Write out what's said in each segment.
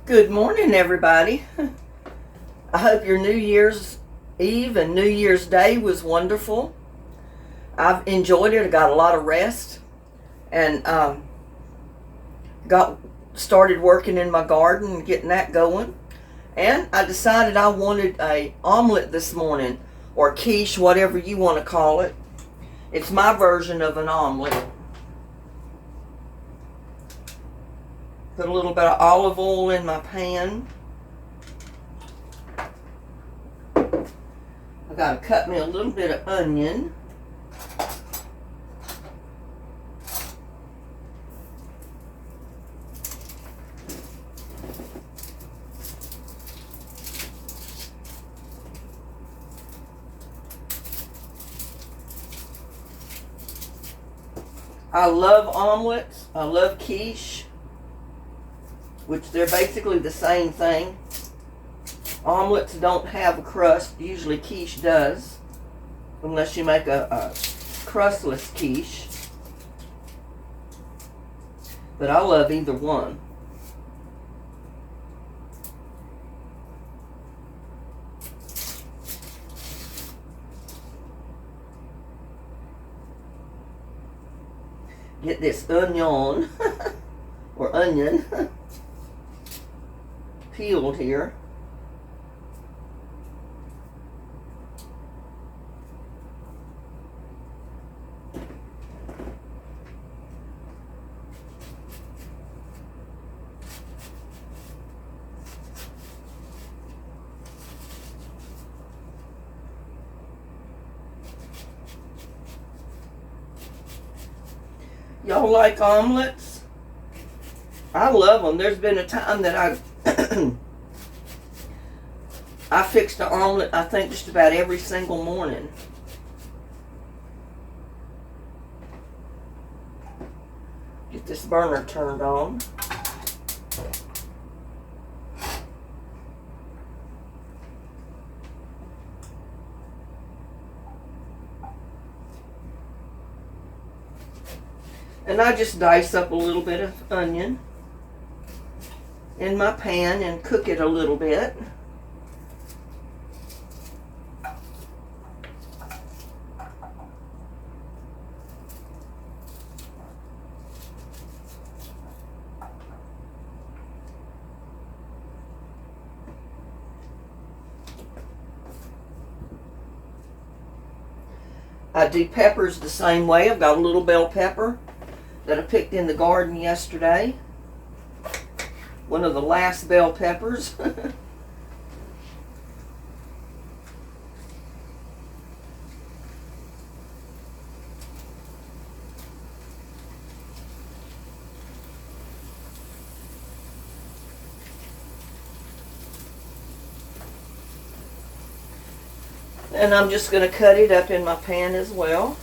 Good morning, everybody. I hope your New Year's Eve and New Year's Day was wonderful. I've enjoyed it. I got a lot of rest and got started working in my garden and getting that going. And I decided I wanted a omelet this morning, or quiche, whatever you want to call it. It's my version of an omelet. Put a little bit of olive oil in my pan. I gotta cut me a little bit of onion. I love omelets. I love quiche, which they're basically the same thing. Omelets don't have a crust. Usually quiche does, unless you make a crustless quiche. But I love either one. Get this onion, or onion, peeled here. Y'all like omelets? I love them. There's been a time that I fixed an omelet, I think, just about every single morning. Get this burner turned on. And I just dice up a little bit of onion in my pan and cook it a little bit. I do peppers the same way. I've got a little bell pepper that I picked in the garden yesterday. One of the last bell peppers. And I'm just going to cut it up in my pan as well.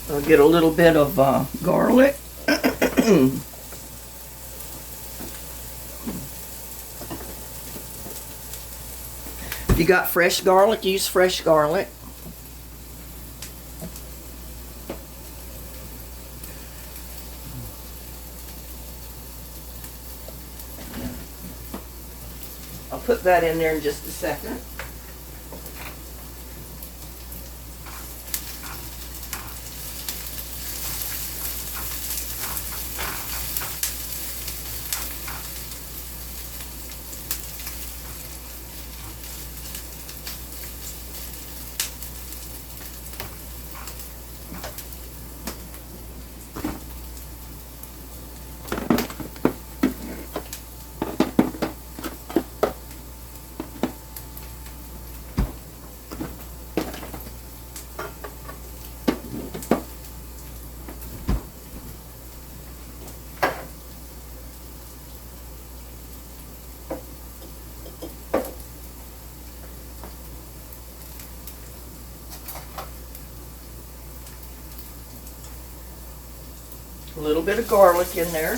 I'll get a little bit of garlic. If you got fresh garlic, use fresh garlic. I'll put that in there in just a second. A little bit of garlic in there.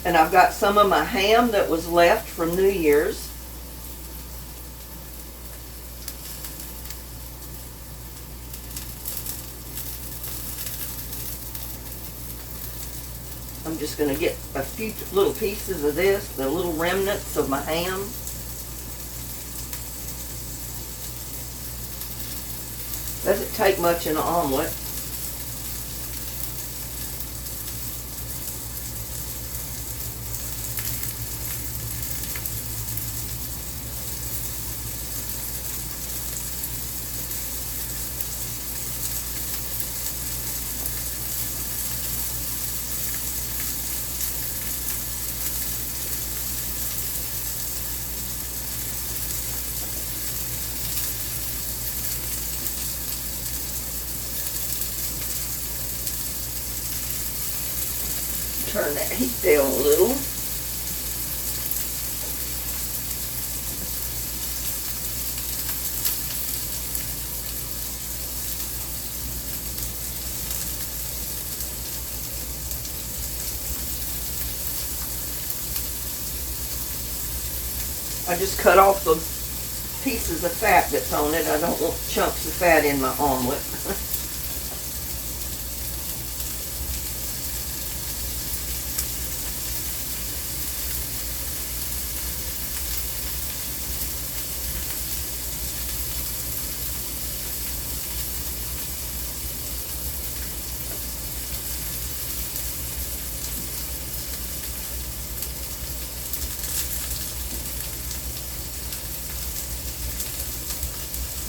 And I've got some of my ham that was left from New Year's. I'm just going to get a few little pieces of this, the little remnants of my ham. Doesn't take much in an omelet. Turn that heat down a little. I just cut off the pieces of fat that's on it. I don't want chunks of fat in my omelet.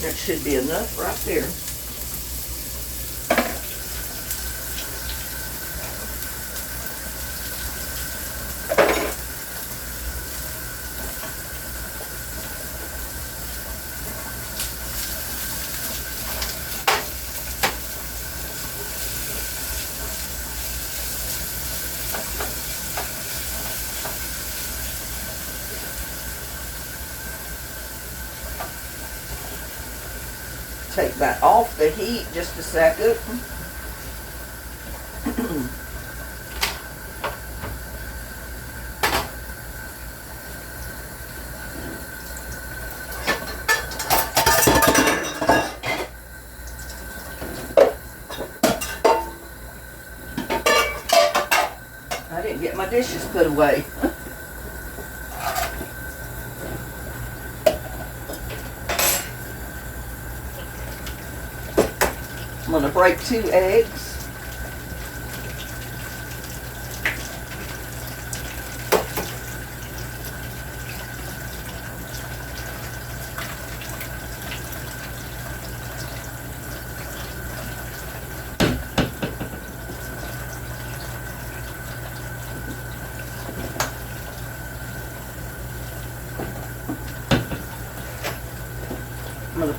That should be enough right there. Take that off the heat just a second. I didn't get my dishes put away. I'm going to break 2 eggs.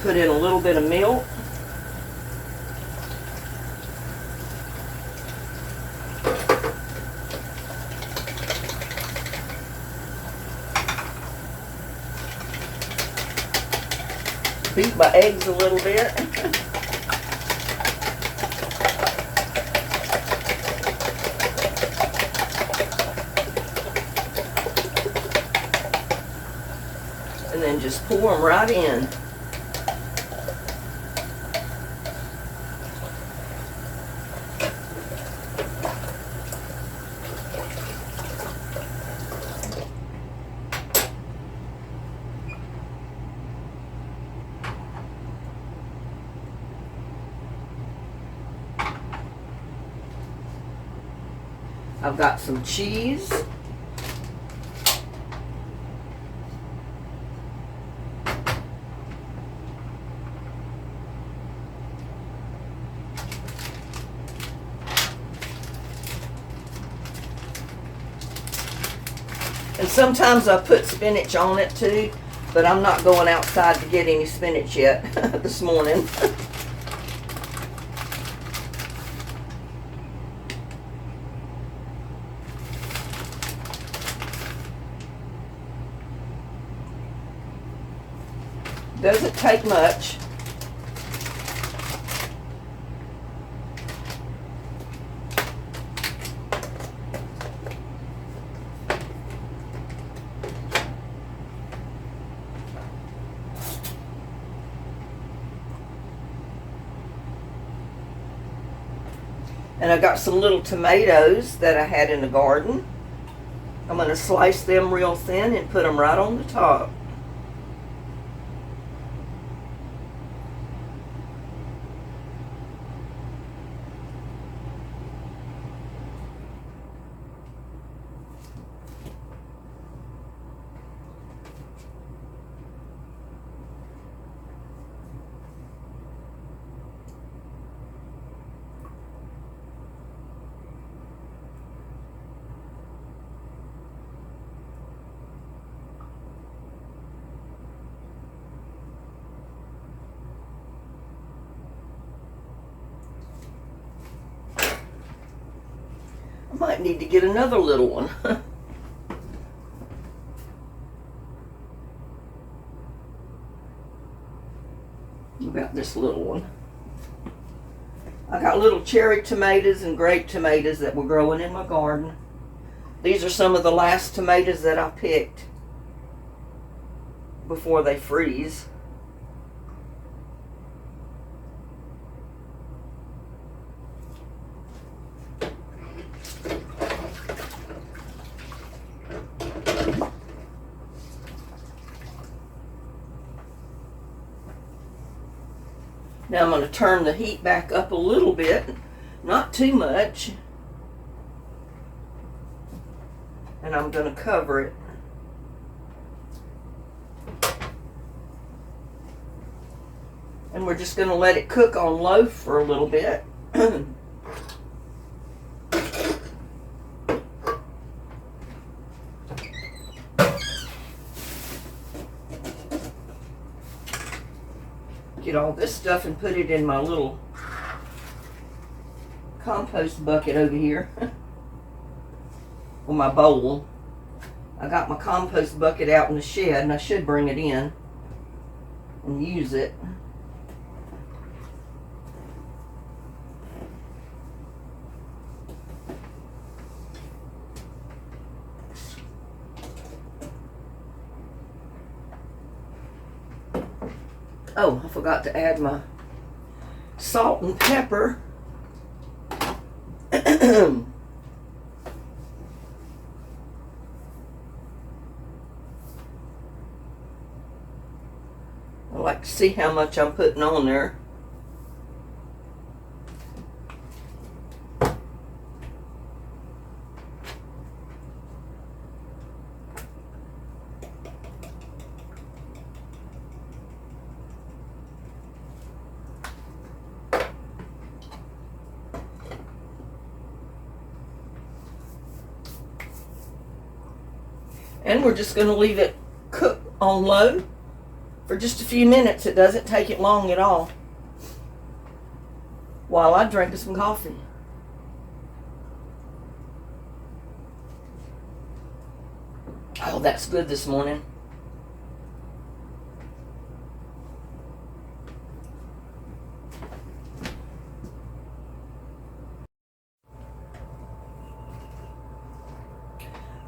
put in a little bit of milk. Beat my eggs a little bit. And then just pour them right in. I've got some cheese. And sometimes I put spinach on it too, but I'm not going outside to get any spinach yet this morning. Doesn't take much. And I got some little tomatoes that I had in the garden. I'm going to slice them real thin and put them right on the top. I might need to get another little one. About this little one. I got little cherry tomatoes and grape tomatoes that were growing in my garden. These are some of the last tomatoes that I picked before they freeze. Now I'm going to turn the heat back up a little bit, not too much, and I'm going to cover it. And we're just going to let it cook on low for a little bit. Get all this stuff and put it in my little compost bucket over here. Or my bowl. I got my compost bucket out in the shed and I should bring it in and use it. Oh, I forgot to add my salt and pepper. I like to see how much I'm putting on there. And we're just going to leave it cook on low for just a few minutes. It doesn't take it long at all. While I drink some coffee. Oh, that's good this morning.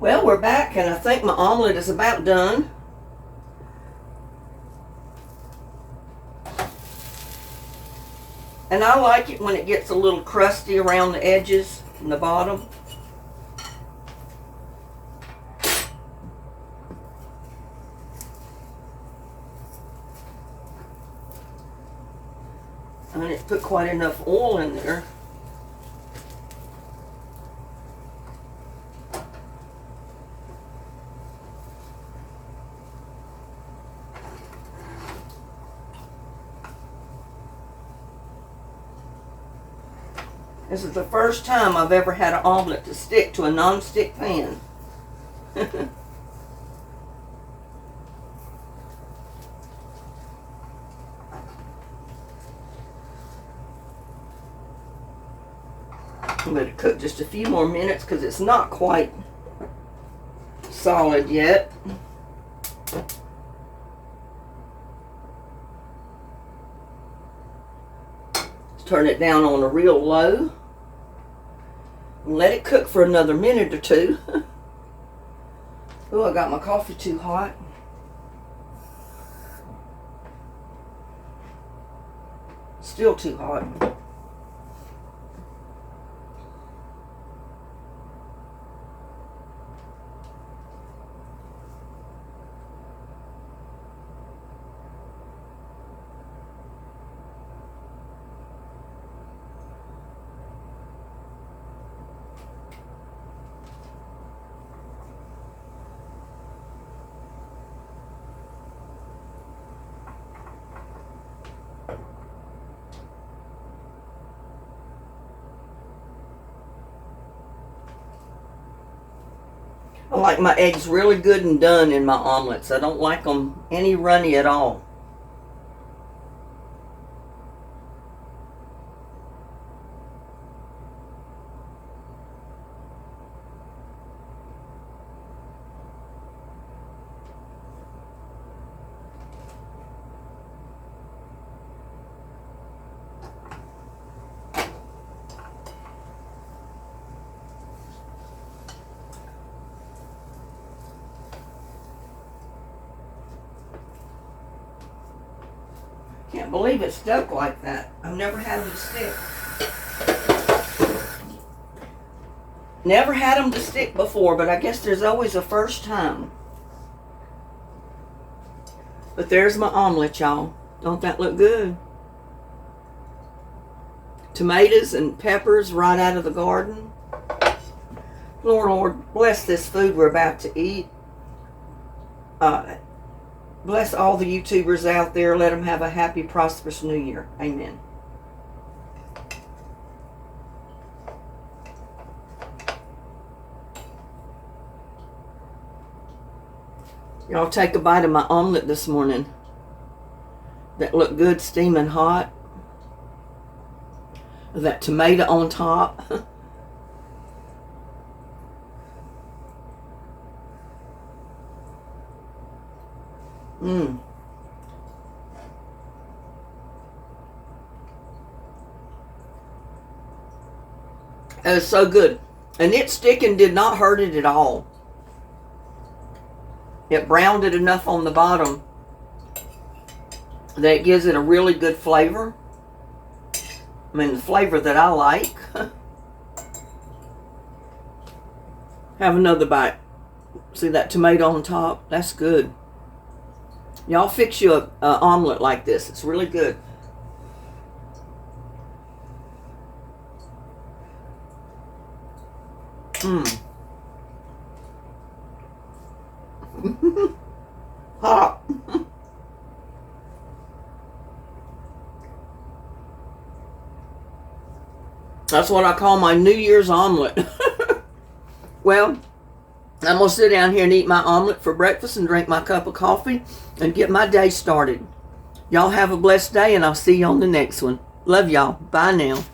Well, we're back, and I think my omelet is about done. And I like it when it gets a little crusty around the edges and the bottom. And it put quite enough oil in there. This is the first time I've ever had an omelet to stick to a non-stick pan. I'm going to cook just a few more minutes because it's not quite solid yet. Turn it down on a real low. Let it cook for another minute or two. Oh, I got my coffee too hot. Still too hot. I like my eggs really good and done in my omelets. I don't like them any runny at all. Can't believe it stuck like that. I've never had them to stick. Never had them to stick before, but I guess there's always a first time. But there's my omelet, y'all. Don't that look good? Tomatoes and peppers right out of the garden. Lord, bless this food we're about to eat. Bless all the YouTubers out there. Let them have a happy, prosperous New Year. Amen. Y'all take a bite of my omelet this morning. That looked good, steaming hot. That tomato on top. Mmm. It was so good. And it sticking did not hurt it at all. It browned it enough on the bottom that it gives it a really good flavor. I mean, the flavor that I like. Have another bite. See that tomato on top? That's good. Y'all fix you a omelet like this. It's really good. Mmm. Hot. That's what I call my New Year's omelet. Well, I'm going to sit down here and eat my omelet for breakfast and drink my cup of coffee and get my day started. Y'all have a blessed day, and I'll see you on the next one. Love y'all. Bye now.